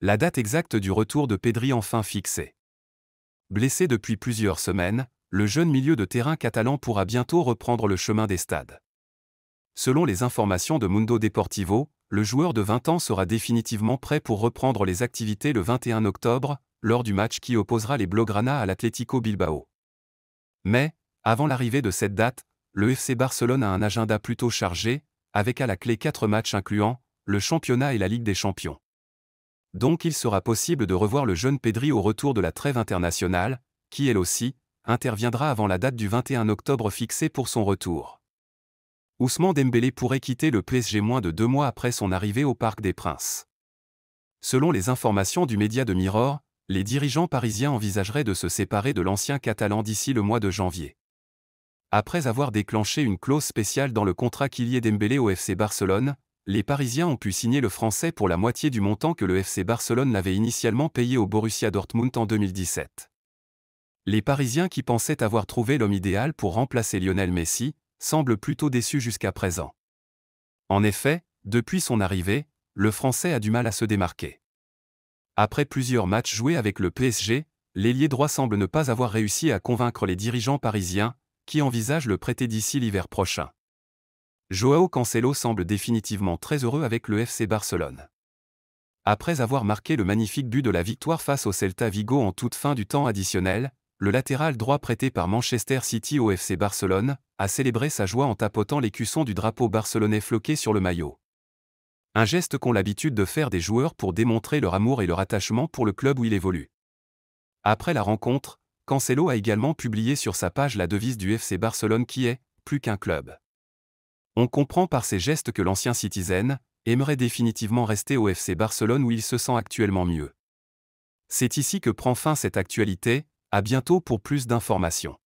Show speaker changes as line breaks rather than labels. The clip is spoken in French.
La date exacte du retour de Pedri enfin fixée. Blessé depuis plusieurs semaines, le jeune milieu de terrain catalan pourra bientôt reprendre le chemin des stades. Selon les informations de Mundo Deportivo, le joueur de 20 ans sera définitivement prêt pour reprendre les activités le 21 octobre, lors du match qui opposera les Blaugrana à l'Atlético Bilbao. Mais, avant l'arrivée de cette date, le FC Barcelone a un agenda plutôt chargé, avec à la clé 4 matchs incluant le championnat et la Ligue des Champions. Donc il sera possible de revoir le jeune Pedri au retour de la trêve internationale, qui elle aussi, interviendra avant la date du 21 octobre fixée pour son retour. Ousmane Dembélé pourrait quitter le PSG moins de 2 mois après son arrivée au Parc des Princes. Selon les informations du média de Mirror, les dirigeants parisiens envisageraient de se séparer de l'ancien Catalan d'ici le mois de janvier. Après avoir déclenché une clause spéciale dans le contrat qui liait Dembélé au FC Barcelone, les Parisiens ont pu signer le Français pour la moitié du montant que le FC Barcelone l'avait initialement payé au Borussia Dortmund en 2017. Les Parisiens qui pensaient avoir trouvé l'homme idéal pour remplacer Lionel Messi, semblent plutôt déçus jusqu'à présent. En effet, depuis son arrivée, le Français a du mal à se démarquer. Après plusieurs matchs joués avec le PSG, l'ailier droit semble ne pas avoir réussi à convaincre les dirigeants parisiens, qui envisagent le prêter d'ici l'hiver prochain. Joao Cancelo semble définitivement très heureux avec le FC Barcelone. Après avoir marqué le magnifique but de la victoire face au Celta Vigo en toute fin du temps additionnel, le latéral droit prêté par Manchester City au FC Barcelone a célébré sa joie en tapotant l'écusson du drapeau barcelonais floqué sur le maillot. Un geste qu'ont l'habitude de faire des joueurs pour démontrer leur amour et leur attachement pour le club où il évolue. Après la rencontre, Cancelo a également publié sur sa page la devise du FC Barcelone qui est « plus qu'un club ». On comprend par ces gestes que l'ancien Citizen aimerait définitivement rester au FC Barcelone où il se sent actuellement mieux. C'est ici que prend fin cette actualité, à bientôt pour plus d'informations.